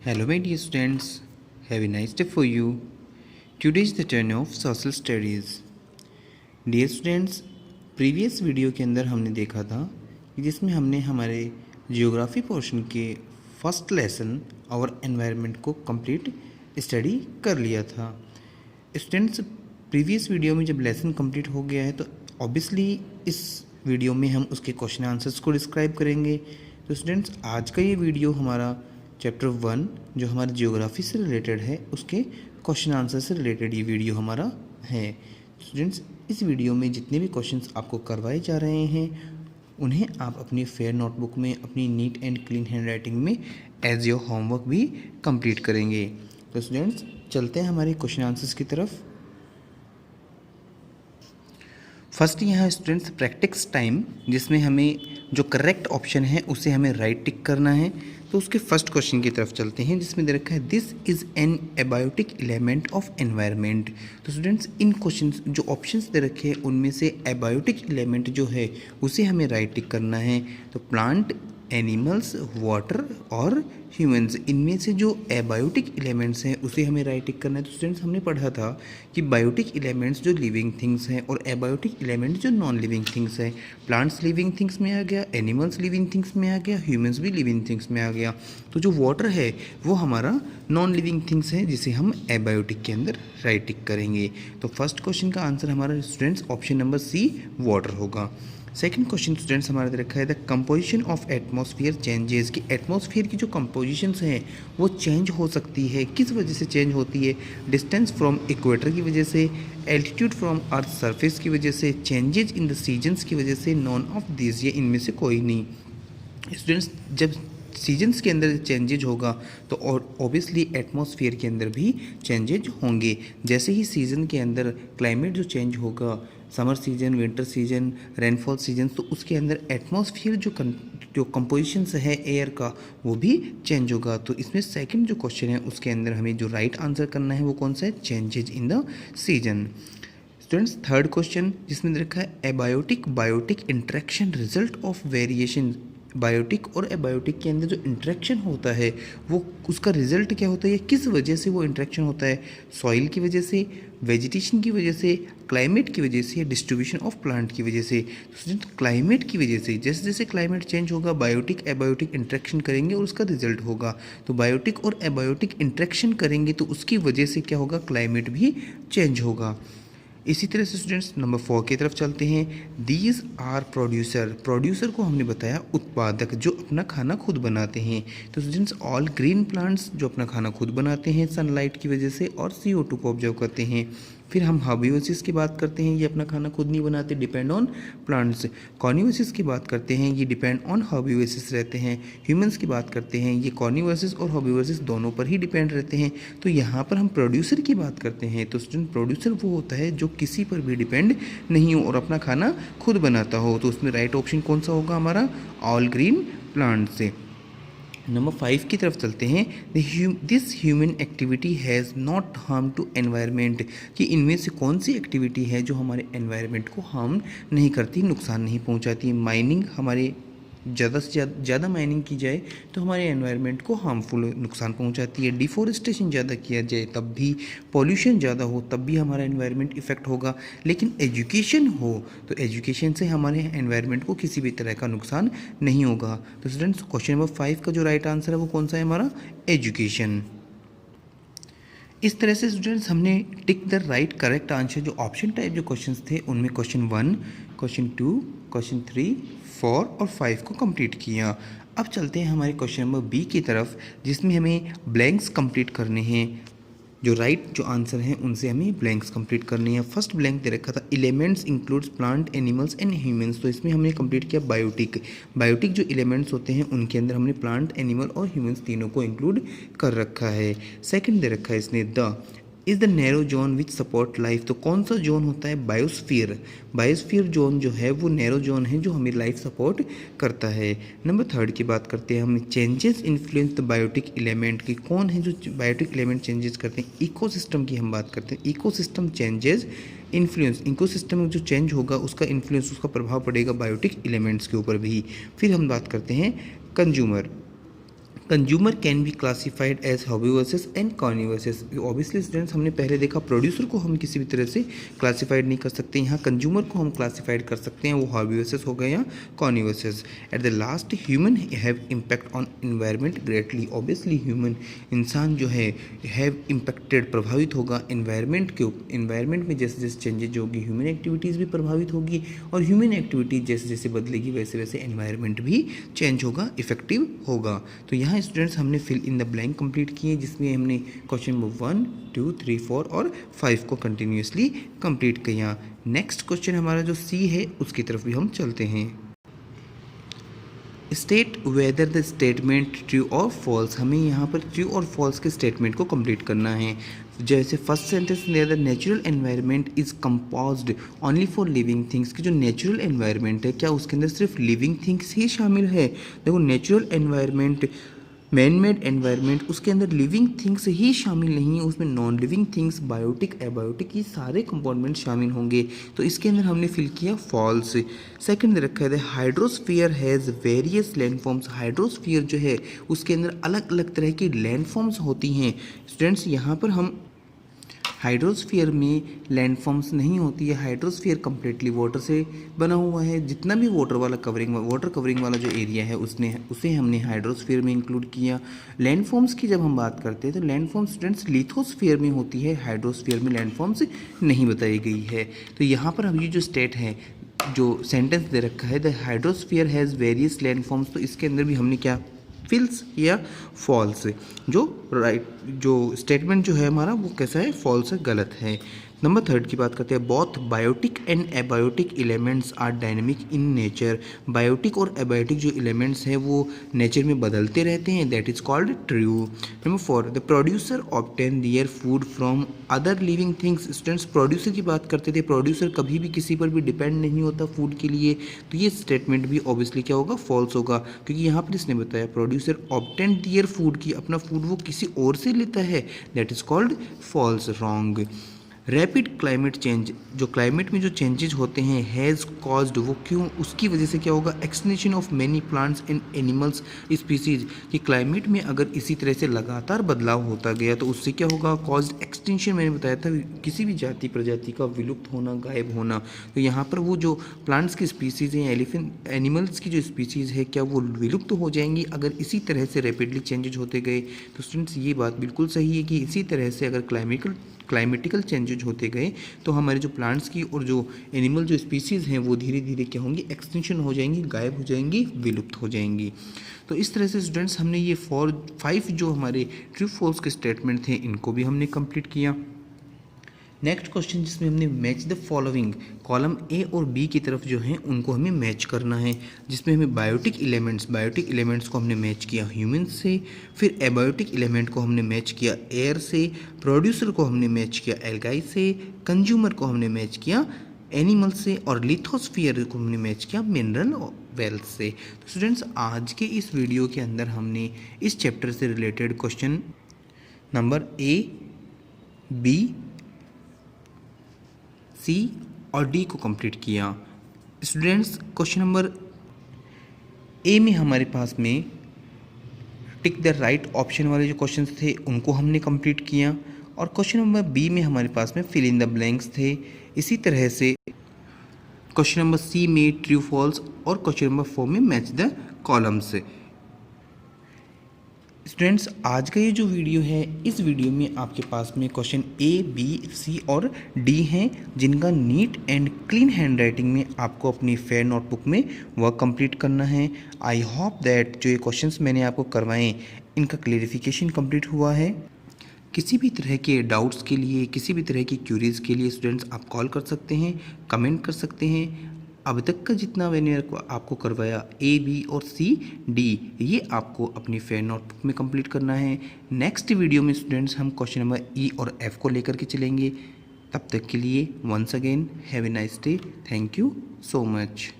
Hello, my dear students. Have a nice day for you. Today is the turn of social studies. Dear students, previous video के अंदर हमने देखा था कि जिसमें हमने हमारे जियोग्राफी पोर्शन के फर्स्ट लेसन और एनवायरनमेंट को कंप्लीट स्टडी कर लिया था। स्टूडेंट्स, प्रीवियस वीडियो में जब लेसन कंप्लीट हो गया है तो ऑब्वियसली इस वीडियो में हम उसके क्वेश्चन आंसर्स को डिस्क्राइब करेंगे। तो स्टूडेंट्स, आज का ये वीडियो हमारा चैप्टर 1 जो हमारे जियोग्राफी से रिलेटेड है उसके क्वेश्चन आंसर से रिलेटेड ये वीडियो हमारा है। स्टूडेंट्स, इस वीडियो में जितने भी क्वेश्चंस आपको करवाए जा रहे हैं उन्हें आप अपनी फेयर नोटबुक में अपनी neat and clean hand writing में एज योर होमवर्क भी कंप्लीट करेंगे। तो स्टूडेंट्स, चलते हैं हमारे क्वेश्चन आंसर्स की तरफ। फर्स्ट यहाँ स्टूडेंट्स प्रैक्टिस टाइम, जिसमें हमें जो करेक्ट ऑप्शन है उसे हमें राइट टिक करना है। तो उसके फर्स्ट क्वेश्चन की तरफ चलते हैं जिसमें दे रखा है this is an abiotic element of environment. तो स्टूडेंट्स, इन क्वेश्चन जो ऑप्शंस दे रखे हैं उनमें से एबायोटिक एलिमेंट जो है उसे हमें राइट टिक करना है। तो प्लांट, एनिमल्स, वाटर और ह्यूमंस, इनमें से जो एबायोटिक एलिमेंट्स हैं उसे हमें राइट टिक करना है। तो स्टूडेंट्स, हमने पढ़ा था कि बायोटिक एलिमेंट्स जो लिविंग थिंग्स हैं और एबायोटिक एलिमेंट्स जो नॉन लिविंग थिंग्स हैं। प्लांट्स लिविंग थिंग्स में आ गया, एनिमल्स लिविंग थिंग्स में आ गया, ह्यूमंस भी लिविंग थिंग्स में आ गया। तो जो वाटर है वो हमारा नॉन लिविंग थिंग्स है जिसे हम एबायोटिक के अंदर राइट टिक करेंगे। तो फर्स्ट क्वेश्चन का आंसर हमारा students option number C water होगा। सेकंड क्वेश्चन स्टूडेंट्स हमारे दे रखा है the composition of atmosphere changes, कि एटमॉस्फेयर की जो कंपोजिशंस हैं वो चेंज हो सकती है। किस वजह से चेंज होती है? डिस्टेंस फ्रॉम इक्वेटर की वजह से, एल्टीट्यूड फ्रॉम अर्थ सरफेस की वजह से, चेंजेस इन द सीजन्स की वजह से, नॉन ऑफ दिस, ये इनमें से कोई नहीं। स्टूडेंट्स, जब सीजन्स के अंदर चेंजेज होगा तो ऑब्वियसली एटमॉस्फेयर के अंदर भी चेंजेज होंगे। जैसे ही सीज़न के अंदर क्लाइमेट जो चेंज होगा, summer season, winter season, rainfall season, तो उसके अंदर एटमॉस्फेयर जो कंपोजिशंस है एयर का वो भी चेंज होगा। तो इसमें सेकंड जो क्वेश्चन है उसके अंदर हमें जो राइट आंसर करना है वो कौन सा है? Changes in the season. Students, third question जिसमें रखा है abiotic biotic interaction result of variation. Biotic और एबायोटिक के अंदर जो इंटरेक्शन होता है वो उसका रिजल्ट क्या होता है, किस वजह से वो इंटरेक्शन होता है? सॉइल की वजह से, वेजिटेशन की वजह से, क्लाइमेट की वजह से या डिस्ट्रीब्यूशन ऑफ प्लांट की वजह से? तो क्लाइमेट की वजह से, जैसे जैसे क्लाइमेट चेंज होगा बायोटिक एबायोटिक इंटरेक्शन करेंगे और उसका रिजल्ट होगा। तो बायोटिक और एबायोटिक इंटरेक्शन करेंगे तो उसकी वजह से क्या होगा? क्लाइमेट भी चेंज होगा। इसी तरह से स्टूडेंट्स नंबर 4 की तरफ चलते हैं। दीज आर प्रोड्यूसर, प्रोड्यूसर को हमने बताया उत्पादक जो अपना खाना खुद बनाते हैं। तो स्टूडेंट्स, ऑल ग्रीन प्लांट्स जो अपना खाना खुद बनाते हैं सनलाइट की वजह से और CO2 को ऑब्जर्व करते हैं। फिर हम हर्बिवोरस की बात करते हैं, ये अपना खाना खुद नहीं बनाते, डिपेंड ऑन प्लांट्स। कार्निवोरस की बात करते हैं, ये डिपेंड ऑन हर्बिवोरस रहते हैं। ह्यूमंस की बात करते हैं, ये कार्निवोरस और हर्बिवोरस दोनों पर ही डिपेंड रहते हैं। तो यहाँ पर हम प्रोड्यूसर की बात करते हैं। तो स्टूडेंट, प्रोड्यूसर वो होता है जो किसी पर भी डिपेंड नहीं हो और अपना खाना खुद बनाता हो। तो उसमें राइट ऑप्शन कौन सा होगा हमारा? ऑल ग्रीन प्लांट से। नंबर 5 की तरफ चलते हैं। This human activity has not harm to environment, कि इनमें से कौन सी एक्टिविटी है जो हमारे एनवायरनमेंट को हार्म नहीं करती, नुकसान नहीं पहुंचाती? माइनिंग, हमारे ज़्यादा से ज़्यादा माइनिंग की जाए तो हमारे एनवायरनमेंट को हार्मफुल नुकसान पहुंचाती है। डिफॉरेस्टेशन ज़्यादा किया जाए तब भी, पॉल्यूशन ज़्यादा हो तब भी हमारा एनवायरनमेंट इफेक्ट होगा। लेकिन एजुकेशन हो तो एजुकेशन से हमारे एनवायरनमेंट को किसी भी तरह का नुकसान नहीं होगा। तो स्टूडेंट्स, क्वेश्चन नंबर 5 का जो राइट आंसर है वो कौन सा है हमारा? एजुकेशन। इस तरह से स्टूडेंट्स हमने tick the right correct answer जो ऑप्शन टाइप जो क्वेश्चंस थे उनमें क्वेश्चन 1, क्वेश्चन 2, क्वेश्चन 3, 4 और 5 को कंप्लीट किया। अब चलते हैं हमारे क्वेश्चन नंबर बी की तरफ जिसमें हमें ब्लैंक्स कंप्लीट करने हैं। जो राइट जो आंसर हैं उनसे हमें ब्लैंक्स कंप्लीट करनी है। फर्स्ट ब्लैंक दे रखा था elements includes plant, animals and humans. तो इसमें हमने कंप्लीट किया बायोटिक। बायोटिक जो एलिमेंट्स होते हैं उनके अंदर हमने प्लांट, एनिमल और ह्यूमंस तीनों को इंक्लूड कर रखा है। सेकंड दे रखा है इसने the is the narrow zone which support life. तो कौन सा जोन होता है? बायोस्फीयर। बायोस्फीयर जोन जो है वो नैरो जोन है जो हमें लाइफ सपोर्ट करता है। नंबर 3 की बात करते हैं हम, changes influence the biotic element, की कौन है जो बायोटिक एलिमेंट चेंजेस करते हैं? इकोसिस्टम की हम बात करते हैं। इकोसिस्टम चेंजेस इन्फ्लुएंस, इकोसिस्टम में जो चेंज होगा उसका इन्फ्लुएंस, उसका प्रभाव पड़ेगा बायोटिक एलिमेंट्स के ऊपर भी। फिर हम बात करते हैं consumer. Consumer can be classified as herbivores and carnivores. Obviously students हमने पहले देखा प्रोड्यूसर को हम किसी भी तरह से क्लासिफाइड नहीं कर सकते, यहाँ कंज्यूमर को हम क्लासिफाइड कर सकते हैं, वो हॉबी वर्सेस हो गया या carnivores. At the last human have impact on environment greatly. Obviously human इंसान जो है हैव इम्पैक्टेड प्रभावित होगा इन्वायरमेंट के इन्वायरमेंट में जैसे जैसे चेंजेज होगी ह्यूमन एक्टिविटीज़ भी प्रभावित होगी, और ह्यूमन एक्टिविटीज़ जैसे जैसे बदलेगी वैसे वैसे एनवायरमेंट भी चेंज होगा, इफेक्टिव होगा। तो यहाँ स्टूडेंट्स हमने fill in the blank complete किए, जिसमें हमने क्वेश्चन नंबर 1, 2, 3, 4 और 5 को कंटिन्यूसली कंप्लीट किया। नेक्स्ट क्वेश्चन हमारा जो सी है उसकी तरफ भी हम चलते हैं। State whether the statement true और फॉल्स। हमें यहाँ पर ट्रू और फॉल्स के स्टेटमेंट को कंप्लीट करना है। जैसे फर्स्ट सेंटेंस में the natural environment is composed only for living things, कि जो नेचुरल एनवायरनमेंट है क्या उसके अंदर सिर्फ लिविंग थिंग्स ही शामिल है। देखो natural environment, man made environment, उसके अंदर लिविंग थिंग्स ही शामिल नहीं है, उसमें non living things, biotic, abiotic, ये सारे कंपोनेंट शामिल होंगे। तो इसके अंदर हमने फिल किया फॉल्स। सेकंड रखा है hydrosphere has various landforms. Hydrosphere जो है उसके अंदर अलग अलग तरह की लैंडफॉर्म्स होती हैं। स्टूडेंट्स यहाँ पर हम हाइड्रोस्फीयर में लैंडफॉर्म्स नहीं होती है, हाइड्रोस्फीयर कम्प्लीटली वाटर से बना हुआ है। जितना भी वाटर कवरिंग वाला जो एरिया है उसे हमने हाइड्रोस्फीयर में इंक्लूड किया। लैंडफॉर्म्स की जब हम बात करते हैं तो लैंडफॉर्म स्टूडेंट्स लिथोस्फीयर में होती है, हाइड्रोस्फीयर में लैंडफॉर्म्स नहीं बताई गई है। तो यहाँ पर अब ये जो स्टेट है, जो सेंटेंस दे रखा है the hydrosphere has various landforms, तो इसके अंदर भी हमने क्या फिल्स या फॉल्स, जो स्टेटमेंट जो है हमारा वो कैसा है, फॉल्स है, गलत है। नंबर 3 की बात करते हैं। Both biotic and abiotic elements are dynamic in nature. Biotic और एबायोटिक जो एलिमेंट्स हैं वो नेचर में बदलते रहते हैं, that is called true. Number 4 the producer obtain their food from other living things. Students producer की बात करते थे, प्रोड्यूसर कभी भी किसी पर भी डिपेंड नहीं होता फूड के लिए, तो ये स्टेटमेंट भी ऑब्वियसली क्या होगा, फॉल्स होगा, क्योंकि यहाँ पर इसने बताया प्रोड्यूसर ऑब्टेन देयर फूड की अपना फूड वो किसी और से लेता है, that is called false, wrong. Rapid climate change, जो क्लाइमेट में जो चेंजेज होते हैं हैज़ कॉज्ड, वो क्यों, उसकी वजह से क्या होगा, extinction of many plants and animals species, कि क्लाइमेट में अगर इसी तरह से लगातार बदलाव होता गया तो उससे क्या होगा, कॉज्ड एक्सटिंक्शन, मैंने बताया था किसी भी जाति प्रजाति का विलुप्त होना, गायब होना। तो यहाँ पर वो जो प्लांट्स की स्पीसीज़ हैं, एनिमल्स की जो स्पीसीज़ है, क्या वो विलुप्त हो जाएंगी अगर इसी तरह से रैपिडली चेंजेज होते गए। तो स्टूडेंट्स ये बात बिल्कुल सही है कि इसी तरह से अगर क्लाइमेटिकल चेंजेज होते गए तो हमारे जो प्लांट्स की और जो एनिमल जो स्पीसीज़ हैं वो धीरे धीरे क्या होंगी, एक्सटिंक्शन हो जाएंगी, गायब हो जाएंगी, विलुप्त हो जाएंगी। तो इस तरह से स्टूडेंट्स हमने ये 5 जो हमारे ट्रू फॉल्स के स्टेटमेंट थे इनको भी हमने कंप्लीट किया। नेक्स्ट क्वेश्चन जिसमें हमने match the following, column A और बी की तरफ जो है उनको हमें मैच करना है, जिसमें हमें बायोटिक एलिमेंट्स को हमने मैच किया ह्यूमन से, फिर एबायोटिक एलिमेंट को हमने मैच किया एयर से, प्रोड्यूसर को हमने मैच किया एल्गाई से, कंज्यूमर को हमने मैच किया एनिमल से, और लिथोस्फीयर को हमने मैच किया मिनरल वेल्थ से। तो स्टूडेंट्स आज के इस वीडियो के अंदर हमने इस चैप्टर से related question number A, B, C और डी को कंप्लीट किया। स्टूडेंट्स क्वेश्चन नंबर ए में हमारे पास में टिक द राइट ऑप्शन वाले जो क्वेश्चंस थे उनको हमने कंप्लीट किया, और क्वेश्चन नंबर बी में हमारे पास में फिल इन द ब्लैंक्स थे। इसी तरह से क्वेश्चन नंबर सी में ट्रू फॉल्स, और क्वेश्चन नंबर 4 में मैच द कॉलम्स। स्टूडेंट्स आज का ये जो वीडियो है, इस वीडियो में आपके पास में क्वेश्चन ए, बी, सी और डी हैं, जिनका neat and clean hand writing में आपको अपनी फेयर नोटबुक में वर्क कंप्लीट करना है। आई होप दैट जो ये क्वेश्चंस मैंने आपको करवाएं इनका क्लेरिफिकेशन कंप्लीट हुआ है। किसी भी तरह के डाउट्स के लिए, किसी भी तरह की क्यूरीज़ के लिए स्टूडेंट्स आप कॉल कर सकते हैं, कमेंट कर सकते हैं। अब तक का जितना मैंने आपको करवाया ए, बी और सी, डी, ये आपको अपनी फेयर नोटबुक में कंप्लीट करना है। नेक्स्ट वीडियो में स्टूडेंट्स हम क्वेश्चन नंबर ई और एफ को लेकर के चलेंगे। तब तक के लिए once again have a nice day, thank you so much.